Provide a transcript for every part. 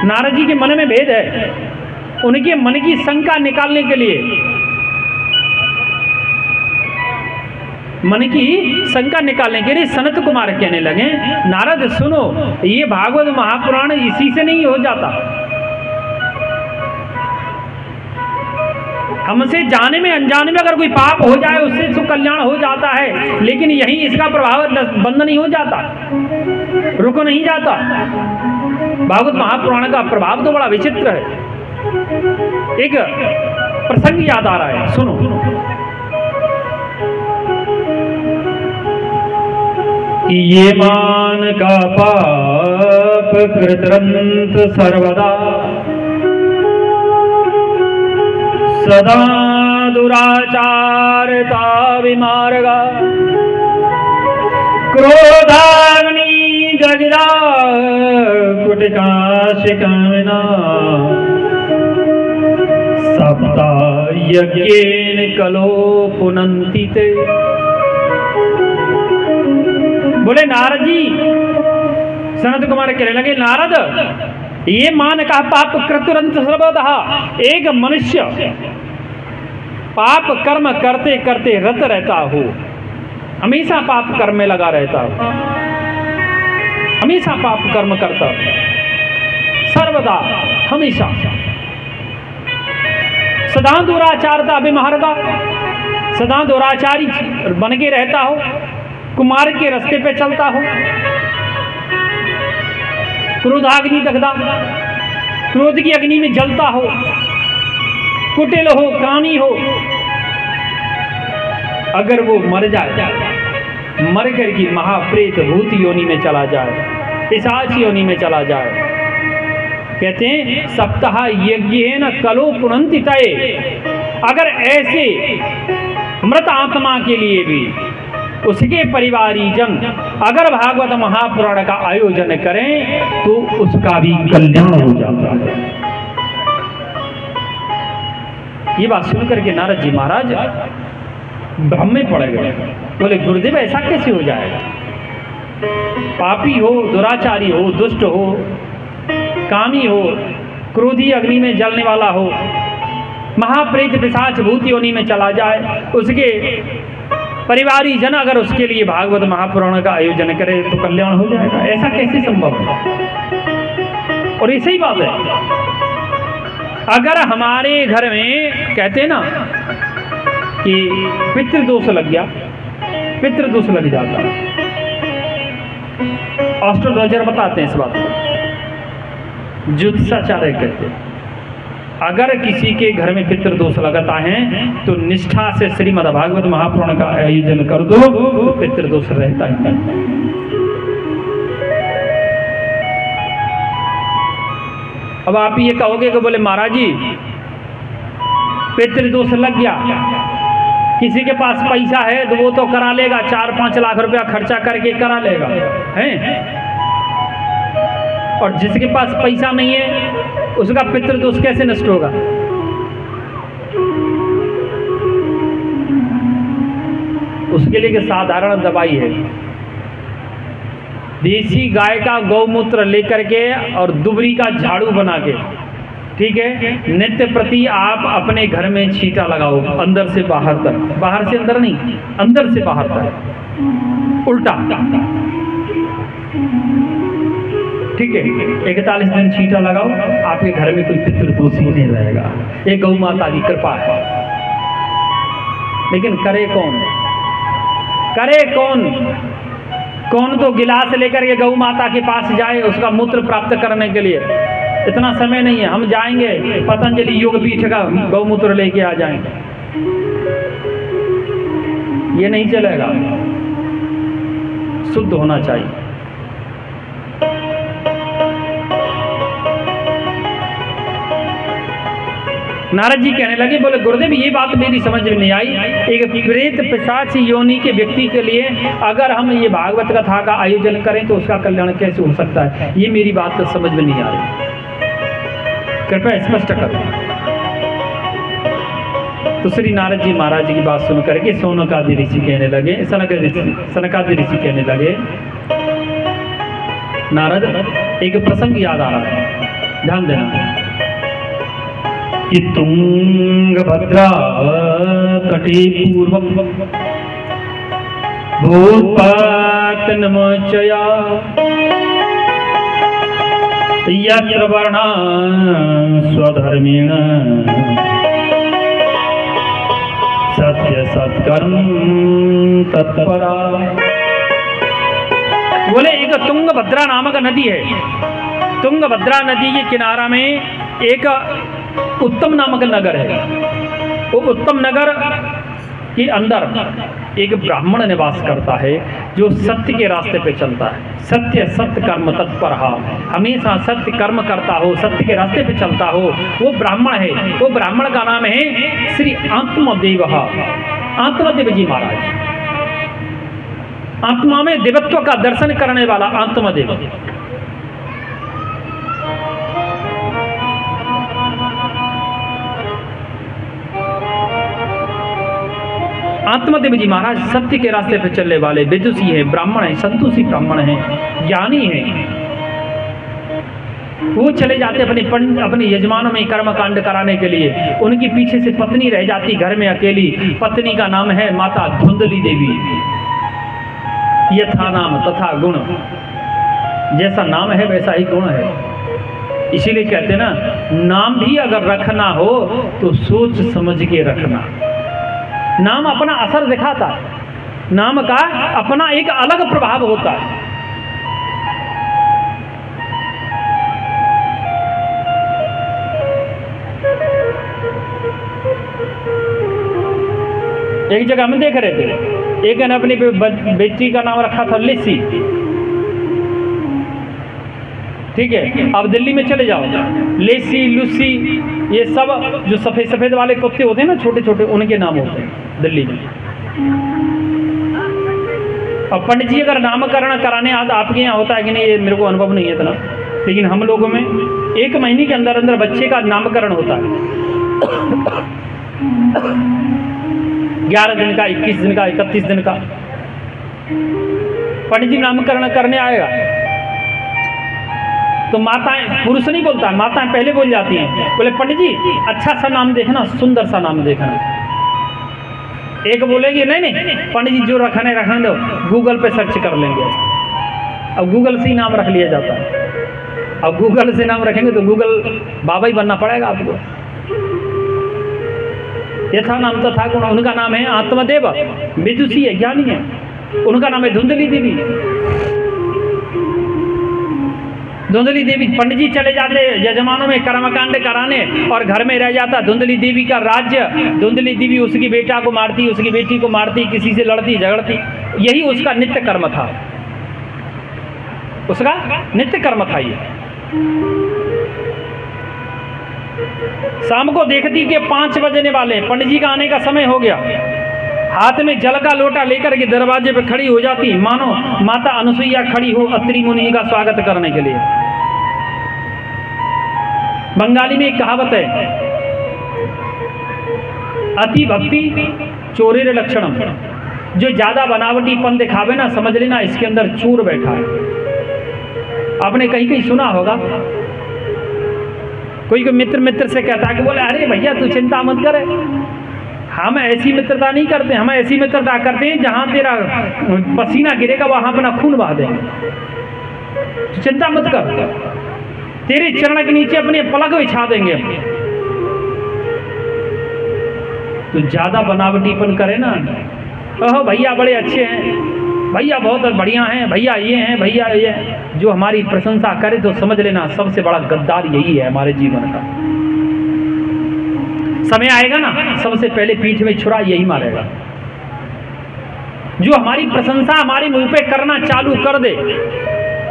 नारद जी के मन में भेद है, उनके मन की शंका निकालने के लिए, मन की शंका निकालने के लिए सनत कुमार कहने लगे, नारद सुनो, ये भागवत महापुराण इसी से नहीं हो जाता। हमसे जाने में अनजाने में अगर कोई पाप हो जाए उससे तो कल्याण हो जाता है, लेकिन यहीं इसका प्रभाव बंद नहीं हो जाता, रुक नहीं जाता। भागवत महापुराण का प्रभाव तो बड़ा विचित्र है। एक प्रसंग याद आ रहा है, सुनो। ये मान का पाप कृतरंत सर्वदा, सदा दुराचारता विमार्गा, क्रोधाग्नि जगदा कुटिकाशिकामिना, सप्ता यज्ञेन कलो पुनन्ति ते। बोले नारद जी, सनत कुमार कहने लगे, नारद ये मान का पाप कृतरंत सर्वदा, एक मनुष्य पाप कर्म करते करते रत रहता हो, हमेशा पाप कर्म में लगा रहता हो, हमेशा पाप कर्म करता हो, सर्वदा हमेशा, सदा दुराचारता विमहरता, सदा दुराचारी बन के रहता हो, कुमार के रास्ते पे चलता हो, क्रोधाग्नि दग्धा, क्रोध की अग्नि में जलता हो, कुटिल हो, कामी हो, अगर वो मर जाए, मर कर की महाप्रेत भूत योनि में चला जाए, पिशाच योनि में चला जाए, कहते हैं सप्ताह यज्ञेन कलो पुनन्ति तये। अगर ऐसे मृत आत्मा के लिए भी उसके परिवारी जन अगर भागवत महापुराण का आयोजन करें तो उसका भी कल्याण हो जाता है। ये बात सुनकर के नारद जी महाराज भ्रम में पड़ गए। बोले गुरुदेव ऐसा कैसे हो जाएगा? पापी हो, दुराचारी हो, दुष्ट हो, कामी हो, क्रोधी अग्नि में जलने वाला हो, महाप्रेत पिशाच भूत योनि में चला जाए, उसके परिवारी जन अगर उसके लिए भागवत महापुराण का आयोजन करे तो कल्याण हो जाएगा। ऐसा कैसे संभव है? और ऐसी बात है, अगर हमारे घर में कहते ना कि पितृदोष लग गया, पितृदोष लग जाता है, एस्ट्रोलॉजर बताते हैं इस बात को, ज्योतिषाचार्य कहते हैं अगर किसी के घर में पितृदोष लगता है तो निष्ठा से श्रीमद् भागवत महापुराण का आयोजन कर दो तो पितृदोष रहता ही नहीं। अब आप ये कहोगे कि बोले महाराज जी पितृदोष लग गया, किसी के पास पैसा है तो वो तो करा लेगा, 4-5 लाख रुपया खर्चा करके करा लेगा, हैं? और जिसके पास पैसा नहीं है उसका पितृदोष कैसे नष्ट होगा? उसके लिए एक साधारण दवाई है, देसी गाय का गौमूत्र लेकर के और दुबरी का झाड़ू बना के, ठीक है, नित्य प्रति आप अपने घर में छींटा लगाओ, अंदर से बाहर तक, बाहर से अंदर नहीं, अंदर से बाहर तक, उल्टा, ठीक है। 41 दिन छींटा लगाओ, आपके घर में कोई पितृदोष ही नहीं रहेगा। ये गौ माता की कृपा है। लेकिन करे कौन? करे कौन? कौन तो गिलास लेकर के गौ माता के पास जाए उसका मूत्र प्राप्त करने के लिए? इतना समय नहीं है। हम जाएंगे पतंजलि योग पीठ का गौमूत्र लेके आ जाएंगे, ये नहीं चलेगा। शुद्ध होना चाहिए। नारद जी कहने लगे, बोले गुरुदेव ये बात मेरी समझ में नहीं आई, एक प्रेत पिशाच योनि के व्यक्ति के लिए अगर हम ये भागवत कथा का आयोजन करें तो उसका कल्याण कैसे हो सकता है? ये मेरी बात तो समझ में नहीं आ रही, कृपया स्पष्ट करो। तो श्री नारद जी महाराज जी की बात सुन करके सौनकादि ऋषि कहने लगे, सनकादि ऋषि कहने लगे, नारद एक प्रसंग याद आ रहा है, ध्यान देना कि तुंगभद्रा तटे पूर्वम भूत्पातनमचया यत्र वर्णा स्वधर्मेण सत्य सत्कर्म तत्परा। बोले एक तुंगभद्रा नामक नदी है, तुंगभद्रा नदी के किनारा में एक उत्तम नामक नगर है। वो उत्तम नगर के अंदर एक ब्राह्मण निवास करता है जो सत्य के रास्ते पे चलता है। सत्य सत्य कर्म तत्परः, हमेशा सत्य कर्म करता हो, सत्य के रास्ते पे चलता हो, वो ब्राह्मण है। वो ब्राह्मण का नाम है श्री आत्मदेव, आत्मदेव जी महाराज। आत्मा में देवत्व का दर्शन करने वाला आत्मदेव। आत्मदेव जी महाराज सत्य के रास्ते पर चलने वाले विदुषी हैं, ब्राह्मण हैं, संतोषी ब्राह्मण हैं, ज्ञानी हैं। वो चले जाते अपने यजमानों में कर्म कांड कराने के लिए। उनकी पीछे से पत्नी रह जाती घर में अकेली। पत्नी का नाम है माता धुंधली देवी। यथा नाम तथा गुण, जैसा नाम है वैसा ही गुण है। इसीलिए कहते ना, नाम भी अगर रखना हो तो सोच समझ के रखना। नाम अपना असर दिखाता है, नाम का अपना एक अलग प्रभाव होता है। एक जगह हम देख रहे थे, एक ने अपनी बेटी का नाम रखा था लिस्सी, ठीक है। अब दिल्ली में चले जाओ, लेसी लुसी ये सब जो सफेद सफेद वाले कुत्ते होते हैं ना, छोटे छोटे, उनके नाम होते हैं दिल्ली में। और पंडित जी अगर नामकरण कराने आपके यहाँ होता है कि नहीं, ये मेरे को अनुभव नहीं है इतना, लेकिन हम लोगों में 1 महीने के अंदर अंदर बच्चे का नामकरण होता है। 11 दिन का, 21 दिन का, 31 दिन का। पंडित जी नामकरण करने आएगा तो माताएं, पुरुष नहीं बोलता, माताएं पहले बोल जाती हैं, बोले पंडित जी अच्छा सा नाम देखना, सुंदर सा नाम देखना। एक बोलेगी नहीं नहीं पंडित जी जो रखने दो, गूगल पे सर्च कर लेंगे। अब गूगल से ही नाम रख लिया जाता है। अब गूगल से नाम रखेंगे तो गूगल बाबा ही बनना पड़ेगा आपको। यथा नाम तथा गुण, उनका नाम है आत्मदेव, विदुषी है, ज्ञानी है। उनका नाम है धुंधली देवी। धुंधली देवी, पंडित जी चले जाते यजमानों में कर्मकांड कराने और घर में रह जाता धुंधली देवी का राज्य। धुंधली देवी उसकी बेटा को मारती, उसकी बेटी को मारती, किसी से लड़ती झगड़ती। यही उसका नित्य कर्म था, उसका नित्य कर्म था ये। शाम को देखती कि 5 बजने वाले, पंडित जी का आने का समय हो गया। हाथ में जल का लोटा लेकर के दरवाजे पे खड़ी हो जाती, मानो माता अनुसुईया खड़ी हो अत्रि मुनि का स्वागत करने के लिए। बंगाली में एक कहावत है, अति भक्ति चोरेर लक्षणम। जो ज्यादा बनावटीपन दिखावे ना, समझ लेना इसके अंदर चोर बैठा है। आपने कहीं कहीं सुना होगा, कोई मित्र से कहता है कि बोले अरे भैया तू चिंता मत करे, हम ऐसी मित्रता नहीं करते, हम ऐसी मित्रता करते हैं जहां तेरा पसीना गिरेगा वहां अपना खून बहा देंगे। चिंता मत कर, तेरे चरण के नीचे अपने पलक बिछा देंगे। तो ज्यादा बनावटीपन करे ना, ओह भैया बड़े अच्छे हैं, भैया बहुत बढ़िया हैं, भैया ये हैं, भैया ये हैं, जो हमारी प्रशंसा करे तो समझ लेना सबसे बड़ा गद्दार यही है हमारे जीवन का। समय आएगा ना, सबसे पहले पीठ में छुरा यही मारेगा। जो हमारी प्रशंसा हमारे मुंह पे करना चालू कर दे,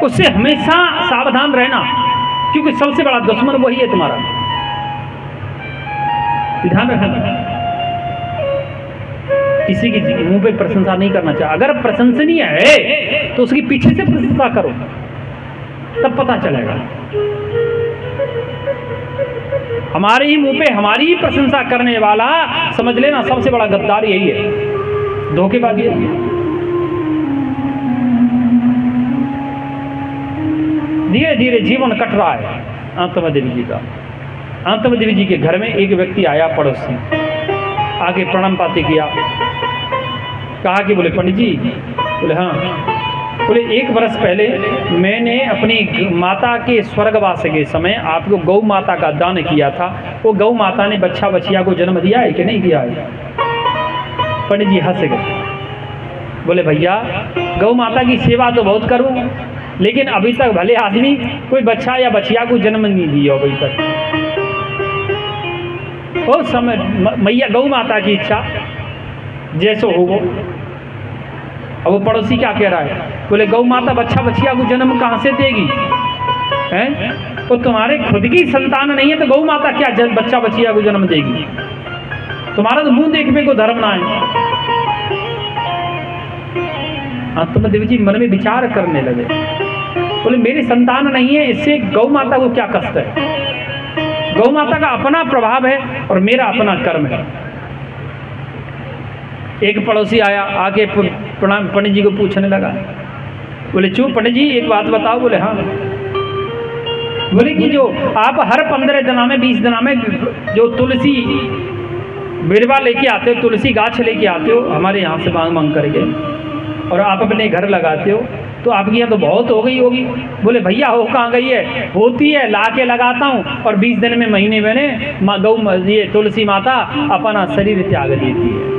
उससे हमेशा सावधान रहना, क्योंकि सबसे बड़ा दुश्मन वही है तुम्हारा। ध्यान रखना, किसी की मुंह पे प्रशंसा नहीं करना चाहिए। अगर प्रशंसनीय है तो उसकी पीछे से प्रशंसा करो, तब पता चलेगा। हमारे ही मुंह पे हमारी ही प्रशंसा करने वाला समझ लेना सबसे बड़ा गद्दार यही है, धोखेबाजी यही है। धीरे धीरे जीवन कट रहा है आत्मा देवी जी का। आत्मा देवी जी के घर में एक व्यक्ति आया, पड़ोसी, आके प्रणाम पाती किया, कहा कि बोले पंडित जी, बोले हाँ, बोले 1 वर्ष पहले मैंने अपनी माता के स्वर्गवास के समय आपको गौ माता का दान किया था, वो गौ माता ने बच्चा बच्चिया को जन्म दिया है कि नहीं दिया है? पंडित जी हंस गए, बोले भैया गौ माता की सेवा तो बहुत करूं, लेकिन अभी तक भले आदमी कोई बच्चा या बच्चिया को जन्म नहीं दिया अभी तक। उस समय मैया गौ माता की इच्छा जैसो हो वो। अब वो पड़ोसी क्या कह रहा है, बोले गौ माता बच्चा बच्चिया को जन्म कहाँ से देगी? हैं? तो तुम्हारे खुद की संतान नहीं है तो गौ माता क्या बच्चा बच्चिया को जन्म देगी? तुम्हारा तो मुंह देखने को धर्म ना है। आत्मा देवी जी मन में विचार करने लगे, बोले मेरी संतान नहीं है, इससे गौ माता को क्या कष्ट है? गौ माता का अपना प्रभाव है और मेरा अपना कर्म है। एक पड़ोसी आया, आके पंडित जी को पूछने लगा, बोले चुप पंडित जी एक बात बताओ। बोले हाँ। बोले कि जो आप हर 15 दिना में 20 दिना में जो तुलसी बिरवा लेके आते हो, तुलसी गाछ लेके आते हो हमारे यहाँ से मांग मांग करके, और आप अपने घर लगाते हो, तो आपके यहाँ तो बहुत हो गई होगी। बोले भैया हो कहाँ गई है, होती है, ला के लगाता हूँ और 20 दिन में महीने मैंने गौ ये तुलसी माता अपना शरीर त्याग देती है।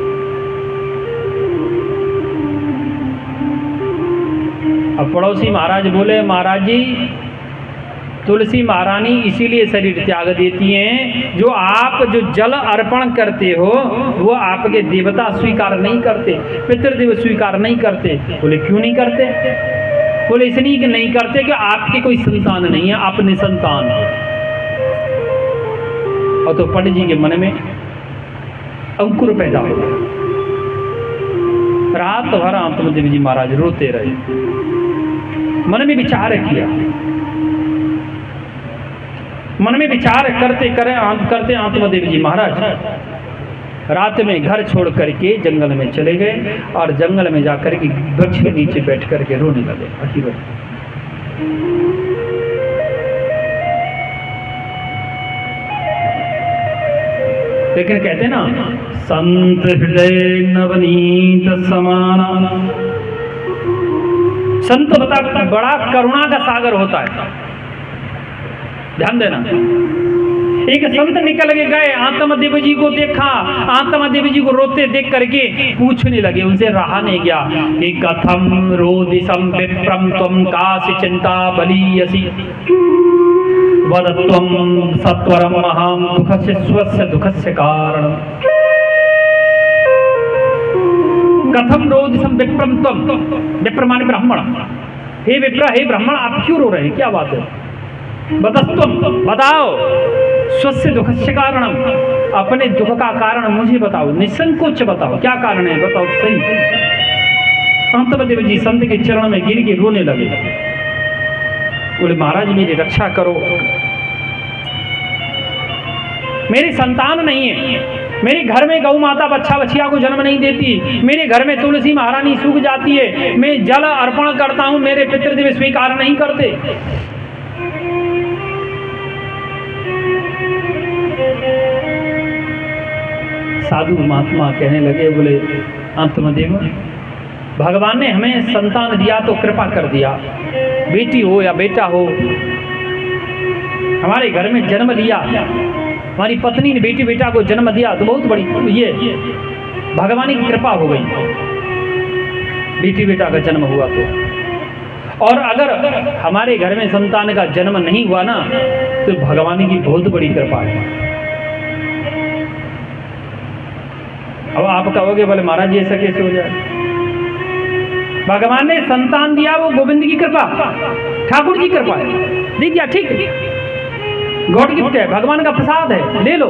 अब पड़ोसी महाराज बोले, महाराज जी तुलसी महारानी इसीलिए शरीर त्याग देती हैं, जो आप जो जल अर्पण करते हो वो आपके देवता स्वीकार नहीं करते, पितृदेव स्वीकार नहीं करते। बोले क्यों नहीं करते? बोले इसलिए कि नहीं करते कि आपके कोई संतान नहीं है, आप निसंतान हो। और तो पंडित जी के मन में अंकुर पैदा हो गया। रात भर आत्मा देवी जी महाराज रोते रहे, मन में विचार किया, मन में विचार करते आत्मा देवी जी महाराज रात में घर छोड़ करके जंगल में चले गए और जंगल में जाकर के वृक्ष के नीचे बैठ करके रोने लगे। लेकिन कहते ना संत हृदय नवनीत समाना, संत बड़ा करुणा का सागर होता है, ध्यान देना। एक संत निकल के गए, आत्मा देवी जी को देखा, आत्मा देवी जी को रोते देख करके पूछने लगे, उनसे रहा नहीं गया कि कथम रोदिसम विप्रम त्वं कासि चिंता बलीयसी वदत्वं सत्वरम महाम दुखस्य स्वस्य दुखस्य कारण। कथम रोदिसम विप्रम त्वं, विप्र माने ब्राह्मण, हे विप्र हे ब्राह्मण आप क्यों रो रहे हैं, क्या बात है? बताओ, स्वस्य दुखस्य कारणम, अपने दुख का कारण मुझे बताओ, निसंकोच बताओ, क्या कारण है बताओ सही। आत्मा देवी जी संत के चरण में गिर के रोने लगे, बोले महाराज मेरी रक्षा करो, मेरी संतान नहीं है, मेरे घर में गौ माता बच्चा बच्चिया को जन्म नहीं देती, मेरे घर में तुलसी महारानी सूख जाती है, मैं जल अर्पण करता हूं, मेरे पितृदेव स्वीकार नहीं करते। साधु महात्मा कहने लगे, बोले आत्मदेव भगवान ने हमें संतान दिया तो कृपा कर दिया, बेटी हो या बेटा हो, हमारे घर में जन्म लिया, हमारी पत्नी ने बेटी बेटा को जन्म दिया तो बहुत बड़ी ये भगवान की कृपा हो गई, बेटी बेटा का जन्म हुआ तो। और अगर हमारे घर में संतान का जन्म नहीं हुआ ना तो भगवान की बहुत बड़ी कृपा है। अब आप कहोगे बोले महाराज जी ऐसा कैसे हो जाए? भगवान ने संतान दिया वो गोविंद की कृपा, ठाकुर जी की कृपा है, दे दिया ठीक, गॉड गिफ्ट है, भगवान का प्रसाद है, ले लो।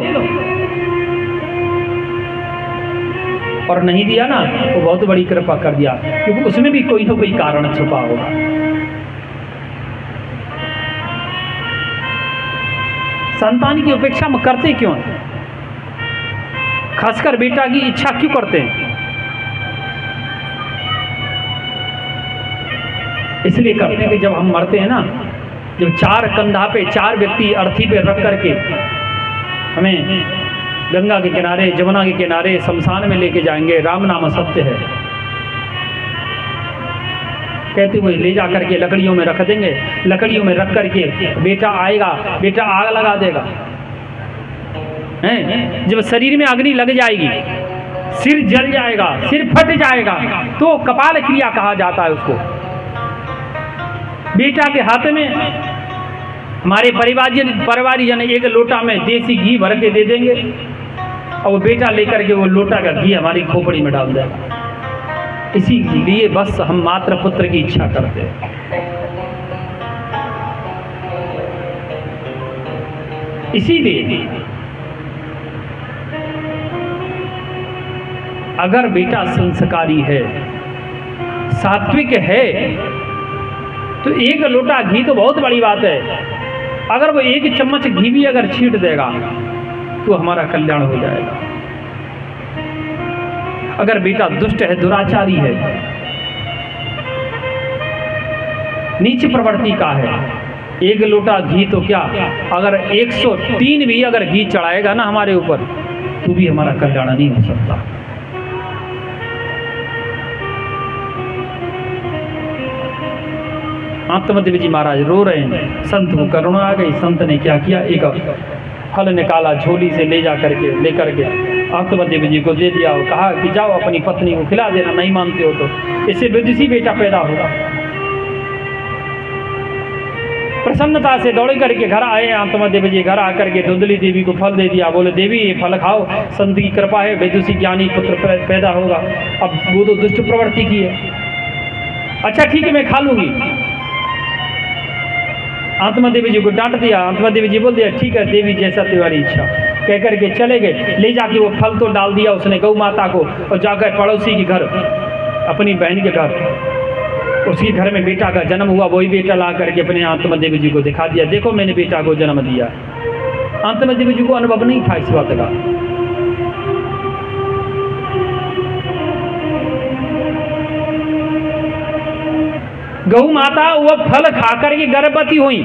और नहीं दिया ना वो बहुत बड़ी कृपा कर दिया, क्योंकि उसमें भी कोई ना कोई कारण छुपा होगा। संतान की उपेक्षा में करते क्यों है? खासकर बेटा की इच्छा क्यों करते हैं? इसलिए करते हैं कि जब हम मरते हैं ना जब 4 कंधा पे 4 व्यक्ति अर्थी पे रख करके हमें गंगा के किनारे, जमुना के किनारे शमशान में लेके जाएंगे, राम नाम सत्य है कहते हुए ले जा करके लकड़ियों में रख देंगे। लकड़ियों में रख करके बेटा आएगा, बेटा आग लगा देगा। हैं? जब शरीर में अग्नि लग जाएगी, सिर जल जाएगा, सिर फट जाएगा, तो कपाल क्रिया कहा जाता है उसको। बेटा के हाथ में हमारे परिवारजन एक लोटा में देसी घी भर के दे देंगे और वो बेटा लेकर के वो लोटा का घी हमारी खोपड़ी में डाल देगा। इसीलिए बस हम मात्र पुत्र की इच्छा करते हैं। इसीलिए अगर बेटा संस्कारी है, सात्विक है, तो 1 लोटा घी तो बहुत बड़ी बात है। अगर वो 1 चम्मच घी भी अगर छींट देगा तो हमारा कल्याण हो जाएगा। अगर बेटा दुष्ट है, दुराचारी है, नीच प्रवृत्ति का है, 1 लोटा घी तो क्या, अगर 103 भी अगर घी चढ़ाएगा ना हमारे ऊपर तो भी हमारा कल्याण नहीं हो सकता। आत्मदेव जी महाराज रो रहे हैं, संत को करुणा आ गई। संत ने क्या किया, एक फल निकाला, झोली से ले जा करके लेकर के आत्मदेव जी को दे दिया और कहा कि जाओ अपनी पत्नी को खिला देना, नहीं मानते हो तो इससे विदुषी बेटा पैदा होगा। प्रसन्नता से दौड़ करके घर आए आत्मदेव जी। घर आकर के धुंधली देवी को फल दे दिया, बोले देवी ये फल खाओ, संत की कृपा है, विदुषी ज्ञानी पुत्र पैदा होगा। अब वो तो दुष्ट प्रवृत्ति की है। अच्छा ठीक है मैं खा लूंगी। आत्मदेव जी को डांट दिया। आत्मदेव जी बोल दिया ठीक है देवी जैसा तुम्हारी इच्छा, कह करके चले गए। ले जाके वो फल तो डाल दिया उसने गौ माता को, और जाकर पड़ोसी के घर, अपनी बहन के घर, उसके घर में बेटा का जन्म हुआ। वही बेटा ला करके अपने आत्मदेव जी को दिखा दिया, देखो मैंने बेटा को जन्म दिया। आत्मदेव जी को अनुभव नहीं था इस बात का। गौ माता वह फल खाकर के गर्भवती हुई।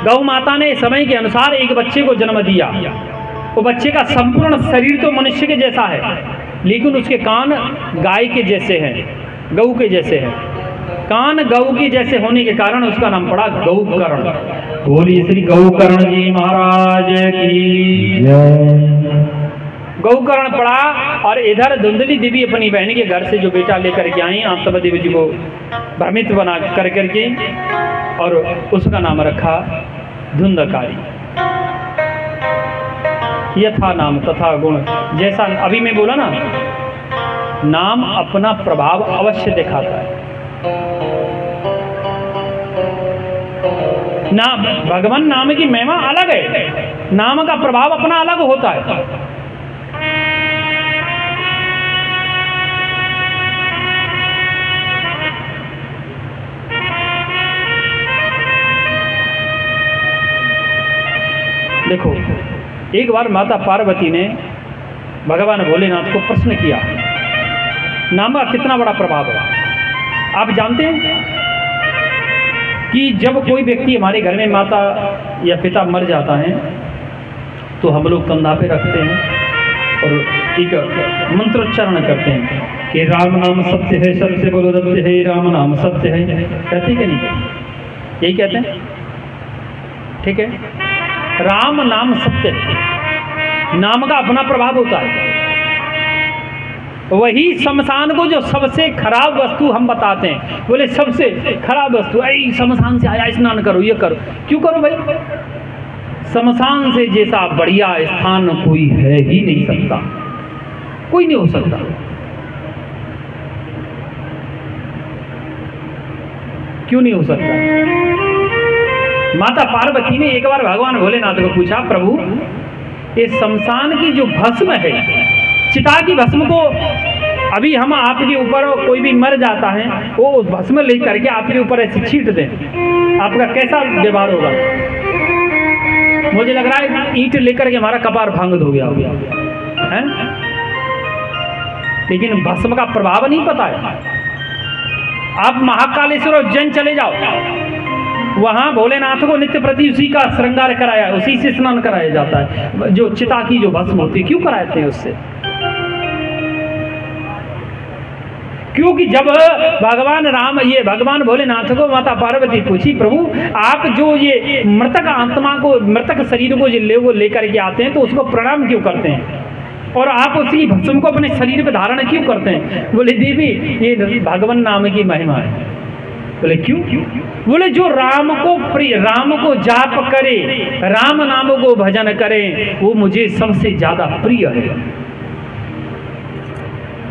गौ माता ने समय के अनुसार एक बच्चे को जन्म दिया। वो बच्चे का संपूर्ण शरीर तो मनुष्य के जैसा है, लेकिन उसके कान गाय के जैसे हैं, गौ के जैसे हैं। कान गौ के जैसे होने के कारण उसका नाम पड़ा गौकर्ण। बोलिए श्री गौकर्ण जी महाराज की जय। गौकर्ण पड़ा। और इधर धुंधली देवी अपनी बहन के घर से जो बेटा लेकर के आई, आत्मदेव जी को भ्रमित बना कर करके, और उसका नाम रखा धुंधकारी। यथा नाम तथा गुण, जैसा अभी मैं बोला ना, नाम अपना प्रभाव अवश्य दिखाता है। नाम भगवान नाम की महिमा अलग है, नाम का प्रभाव अपना अलग होता है। देखो एक बार माता पार्वती ने भगवान भोलेनाथ को प्रश्न किया, नाम का कितना बड़ा प्रभाव है। आप जानते हैं कि जब कोई व्यक्ति हमारे घर में माता या पिता मर जाता है तो हम लोग कंधा पे रखते हैं और एक मंत्रोच्चारण करते हैं कि राम नाम सत्य है, सत्य बोलो सत्य है, राम नाम सत्य है। कहते हैं कि नहीं? यही कहते हैं, ठीक है। राम नाम सत्य है, नाम का अपना प्रभाव होता है। वही शमशान को जो सबसे खराब वस्तु हम बताते हैं, बोले सबसे खराब वस्तु, ऐ शमशान से आया स्नान करो, ये करो। क्यों करो भाई? शमशान से जैसा बढ़िया स्थान कोई है ही नहीं सकता, कोई नहीं हो सकता। क्यों नहीं हो सकता? माता पार्वती ने एक बार भगवान भोलेनाथ को पूछा, प्रभु ये शमशान की जो भस्म है, चिता की भस्म को अभी हम आपके ऊपर कोई भी मर जाता है, वो उस भस्म ले करके आपके ऊपर ऐसे छींट दें, आपका कैसा व्यवहार होगा? मुझे लग रहा है ईंट लेकर के हमारा कपार भांग हो गया है। लेकिन भस्म का प्रभाव नहीं पता है। आप महाकालेश्वर उज्जैन चले जाओ, वहाँ भोलेनाथ को नित्य प्रति उसी का श्रृंगार कराया, उसी से स्नान कराया जाता है। जो चिता की जो भस्म होती है, क्यों कराते हैं उससे? क्योंकि जब भगवान राम, ये भगवान भोलेनाथ को माता पार्वती पूछी, प्रभु आप जो ये मृतक आत्मा को, मृतक शरीर को जो लेकर के आते हैं तो उसको प्रणाम क्यों करते हैं, और आप उसी भस्म को अपने शरीर पर धारण क्यों करते हैं? बोले देवी ये भगवान नाम की महिमा है। बोले क्यों? बोले जो राम को प्रिय, राम को जाप करे, राम नाम को भजन करे, वो मुझे सबसे ज्यादा प्रिय है।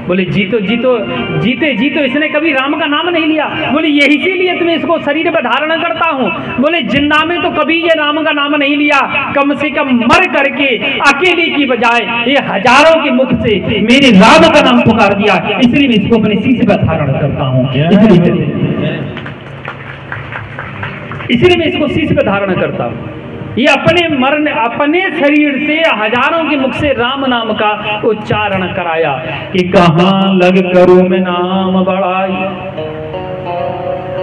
बोले जीतो इसने कभी राम का नाम नहीं लिया। बोले यही इसीलिए तुम्हें इसको शरीर पर धारण करता हूँ। बोले जिंदा में तो कभी ये राम का नाम नहीं लिया, कम से कम मर करके अकेले की बजाय ये हजारों के मुख से मेरे राम का नाम पुकार दिया, इसलिए मैं इसको अपने शीश पर धारण करता हूँ। इसलिए मैं इसको शीश पर धारण करता हूँ। ये अपने शरीर से हजारों के मुख से राम नाम का उच्चारण कराया कि कहाँ लग करूं मैं नाम बड़ाई,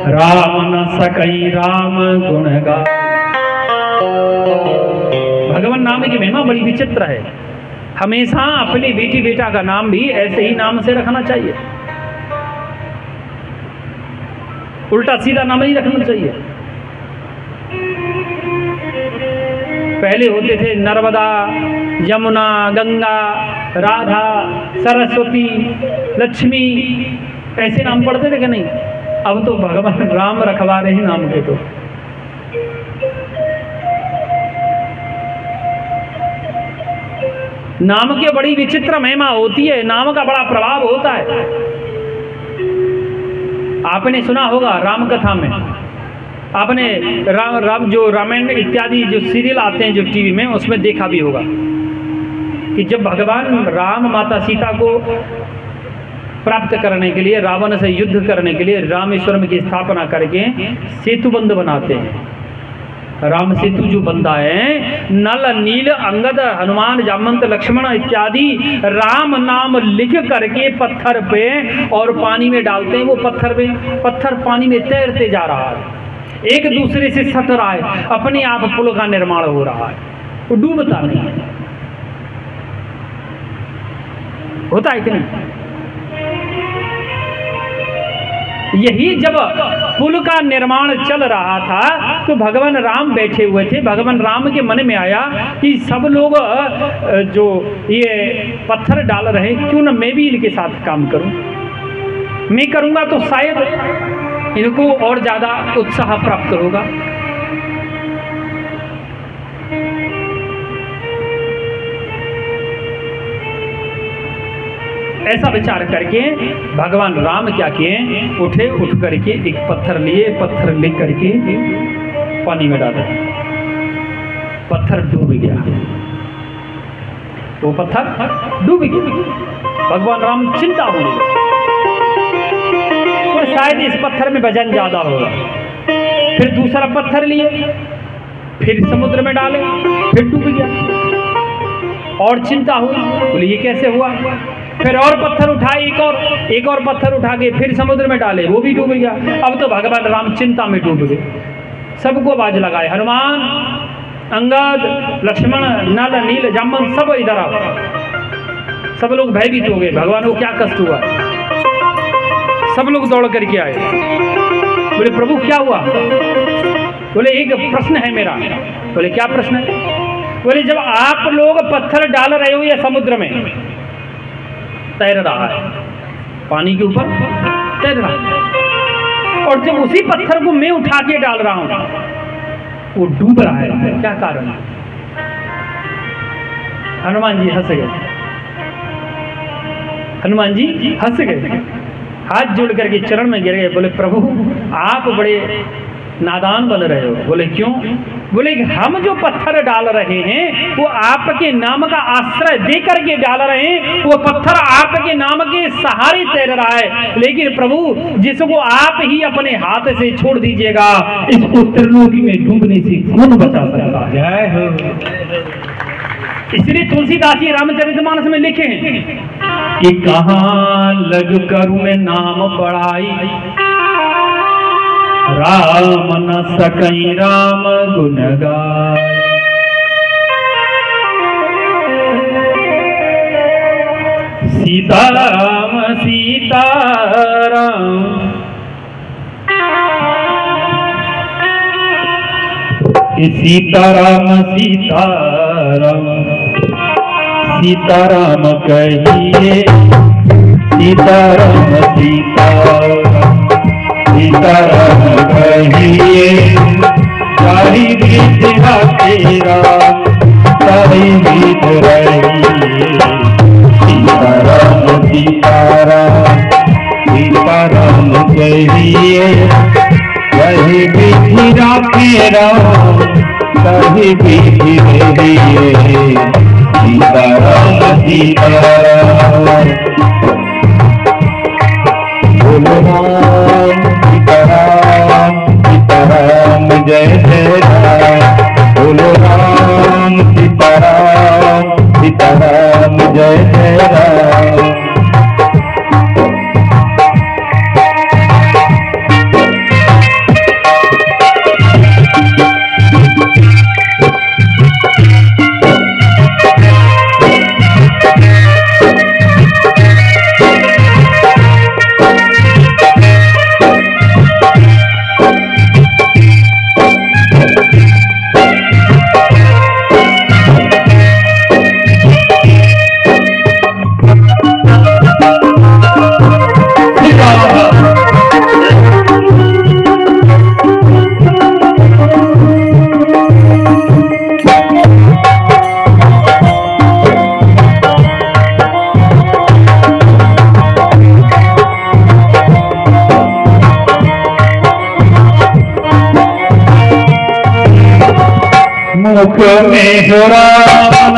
राम न सकई राम गुण गा। भगवान नाम की महिमा बड़ी विचित्र है। हमेशा अपने बेटी बेटा का नाम भी ऐसे ही नाम से रखना चाहिए, उल्टा सीधा नाम नहीं रखना चाहिए। पहले होते थे नर्मदा, यमुना, गंगा, राधा, सरस्वती, लक्ष्मी, ऐसे नाम पढ़ते थे कि नहीं? अब तो भगवान राम रखवा रहे हैं नाम के। तो नाम की बड़ी विचित्र महिमा होती है, नाम का बड़ा प्रभाव होता है। आपने सुना होगा राम कथा में, आपने राम जो रामायण इत्यादि जो सीरियल आते हैं जो टीवी में, उसमें देखा भी होगा कि जब भगवान राम माता सीता को प्राप्त करने के लिए, रावण से युद्ध करने के लिए रामेश्वरम की स्थापना करके सेतुबंध बनाते हैं। राम सेतु जो बंधा है, नल नील अंगद हनुमान जामवंत लक्ष्मण इत्यादि राम नाम लिख करके पत्थर पे और पानी में डालते हैं। वो पत्थर पानी में तैरते जा रहा है, एक दूसरे से सट रहा है, अपने आप पुल का निर्माण हो रहा है, वो डूबता नहीं है। होता है कि नहीं? यही जब पुल का निर्माण चल रहा था तो भगवान राम बैठे हुए थे। भगवान राम के मन में आया कि सब लोग जो ये पत्थर डाल रहे हैं, क्यों ना मैं भी इनके साथ काम करूं। मैं करूंगा तो शायद इनको और ज्यादा उत्साह प्राप्त होगा। ऐसा विचार करके भगवान राम क्या किए, उठ करके एक पत्थर लिए, पत्थर ले करके पानी में डाला, पत्थर डूब गया। वो पत्थर डूब गया। भगवान राम चिंता हो गई, तो शायद इस पत्थर में वजन ज्यादा होगा। फिर दूसरा पत्थर लिए, फिर समुद्र में डाले, फिर डूब गया। और चिंता हुई, बोले ये कैसे हुआ। फिर और पत्थर उठाए, एक और पत्थर उठा के फिर समुद्र में डाले, वो भी डूब गया। अब तो भगवान राम चिंता में डूब गए। सबको आवाज लगाए, हनुमान, अंगद, लक्ष्मण, नल नील जामवंत सब इधर आओ। सब लोग भयभीत हो गए, भगवान को क्या कष्ट हुआ। सब लोग दौड़ करके आए, बोले प्रभु क्या हुआ। बोले एक प्रश्न है मेरा। बोले क्या प्रश्न है। बोले जब आप लोग पत्थर डाल रहे हो या समुद्र में तैर रहा है, पानी के ऊपर तैर रहा है, और जब उसी पत्थर को मैं उठा के डाल रहा हूं वो डूब रहा है, क्या कारण है। हनुमान जी हंस गए। हनुमान जी हंस गए, हाथ जोड़ करके चरण में गिर गए। बोले प्रभु आप बड़े नादान बन रहे हो। बोले क्यों। बोले हम जो पत्थर डाल रहे हैं वो आपके नाम का आश्रय दे करके डाल रहे हैं, वो पत्थर आपके नाम के सहारे तैर रहा है। लेकिन प्रभु जिसको आप ही अपने हाथ से छोड़ दीजिएगा, इसको त्रिलोकी में डूबने से कौन बचा सकता है। जय हो। इसलिए तुलसीदास जी रामचरितमानस में लिखे हैं कि कहाँ लग करूं मैं नाम बड़ाई, राम न सकई राम गुण गाय। सीताराम सीताराम सीताराम सीताराम सीताराम कहिए सीताराम सीताराम सीताराम कहिए सारी बीत तेरा सारी बीत रहिए सीताराम सीताराम सीताराम कहिए वही बीती राखे राम कहीं बीती रहिए सीताराम सीताराम। बोलो राम सीताराम सीताराम जय जय राम। बोलो राम सीताराम सीताराम जय जय राम। मुख में हो राम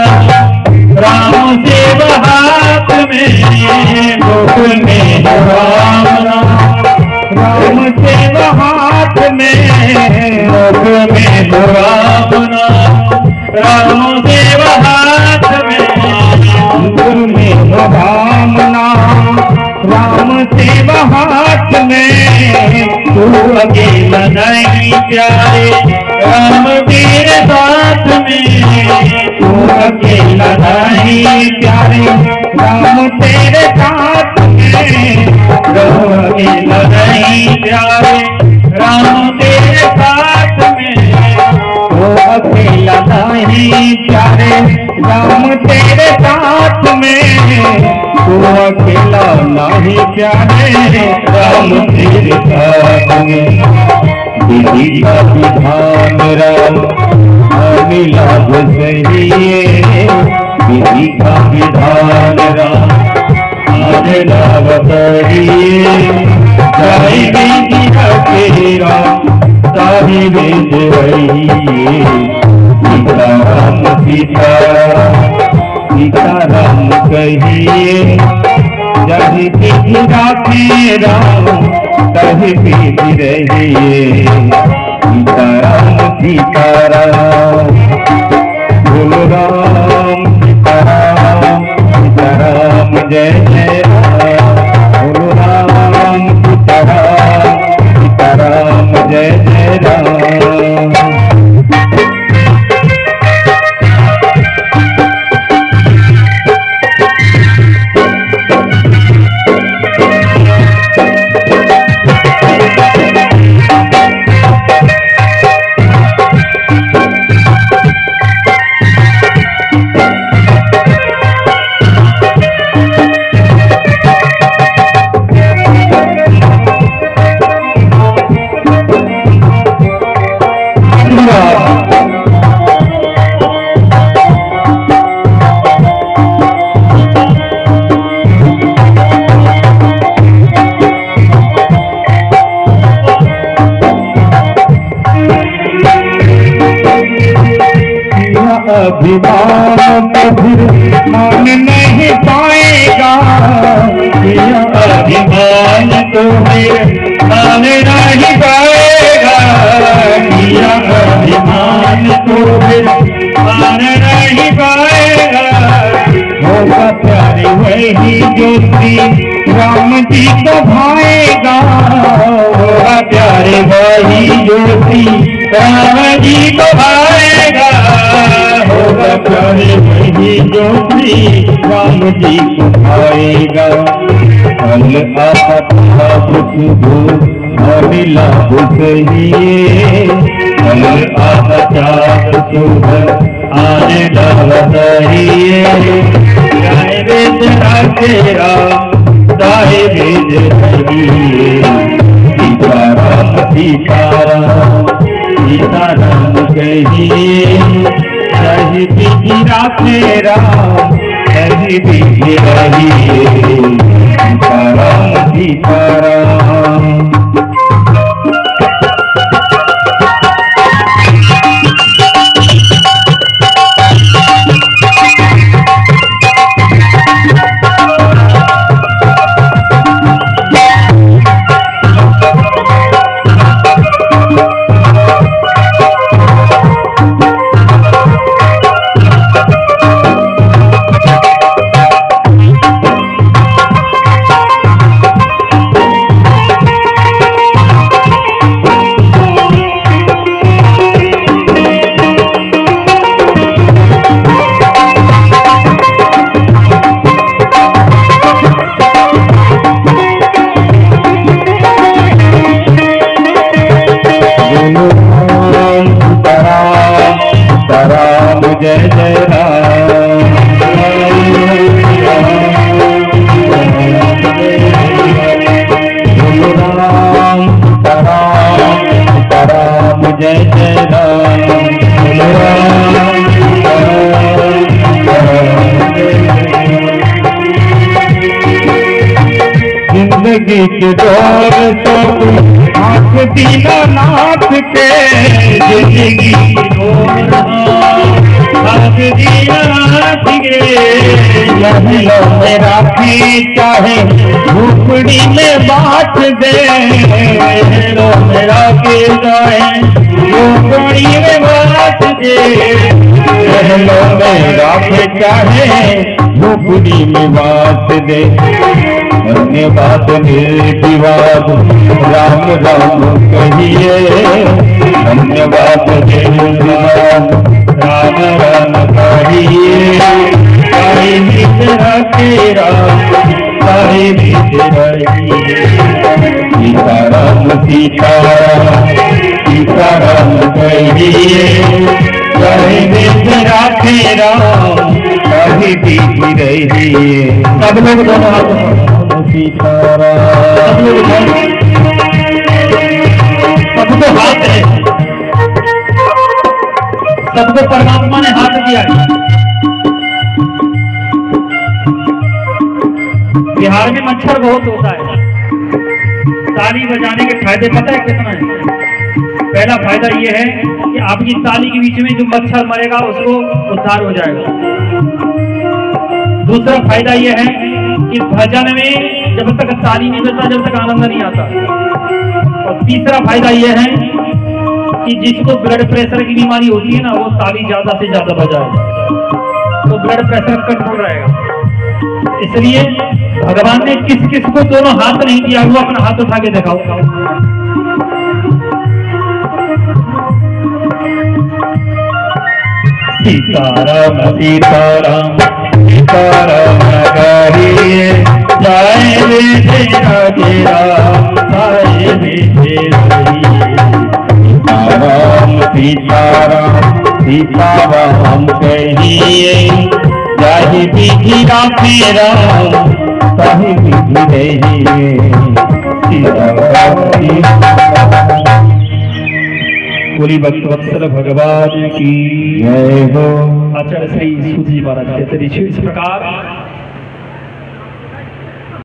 राम से हाथ में। मुख में हो राम राम से हाथ में। मुख में हो राम राम से हाथ में। मुख में हो राम राम से हाथ में। तू अकेला नहीं प्यारे राम तेरे साथ में। तू अकेला नहीं प्यारे राम तेरे साथ में। तू अकेला नहीं प्यारे राम तेरे साथ में। तू अकेला नहीं प्यारे राम तेरे साथ में। तू अकेला नहीं प्यारे राम तेरे साथ में। विधि का विधान राम लाभ सहिए। विधि का विधान राम लाभ सहिए। सारी विधि के राम सारी वेद रहिए सीताराम सीताराम सीताराम कहिए। जही विधि राखे राम कहीं बीती रहिए सीताराम सीताराम। बोलो राम सीताराम सीताराम जय जय राम। बोलो राम सीताराम सीताराम जय जय राम। अभिमान तो फिर मान नहीं पाएगा। यह अभिमान तो फिर मान नहीं पाएगा। यह अभिमान तो फिर मान नहीं पाएगा। होगा प्यारे वही जो श्री राम जी को भाएगा। होगा प्यारे वही जो श्री राम जी को भाएगा, होगा प्यारे वही जो श्री राम जी को भाएगा। कल आता था सुबह मिला सही, कल आता चाँद सुबह आने लगा सही। जाए बेचरा तेरा दाए भेज रही, सीताराम सीताराम सीताराम कहिए। कहीं बिगड़ा तेरा कहीं बिगड़ रही, सीताराम सीताराम। जय जय राम, राम राम जय जय राम, जिंदगी के दौर सब हाथ दीनानाथ के, जिंदगी की दौर हाथ दीनानाथ के। लहलों में राखी चाहे झोपड़ी में बांट दे, लहलों में राखी चाहे झोपड़ी में बांट दे, लहलों में राखी चाहे झोपड़ी में बांट दे। धन्यवाद निर्विवाद राम राम कहिए, धन्यवाद निर्विवाद राम राम कहिए। साई मिश्रा तेरा साई मिश्रा सीताराम सीताराम सीताराम कहिए। साई मिश्रा तेरा साई दिख रही। सब लोग दोनों हाथ सीताराम, सबको हाथ है, सबको परमात्मा ने हाथ दिया है। बिहार में मच्छर बहुत होता है। ताली बजाने के फायदे पता है कितना है? पहला फायदा ये है कि आपकी ताली के बीच में जो मच्छर मरेगा उसको उद्धार हो जाएगा। दूसरा फायदा ये है कि भजन में जब तक ताली नहीं बजता जब तक आनंद नहीं आता। और तीसरा फायदा यह है कि जिसको ब्लड प्रेशर की बीमारी होती है ना, वो ताली ज्यादा से ज्यादा बजाए तो ब्लड प्रेशर कंट्रोल रहेगा। इसलिए भगवान ने किस किस को दोनों हाथ नहीं दिया, वो अपना हाथ उठा के दिखाओ। सीताराम सीताराम सीताराम कहिए। जय तेरा तेरा जय सीताराम सीताराम सीताराम कहिए। जय बिगड़ा तेरा सही बिगड़े। बोली भक्त वत्सल भगवान की जय हो। आचार्य श्री सूत जी महाराज कहते इस प्रकार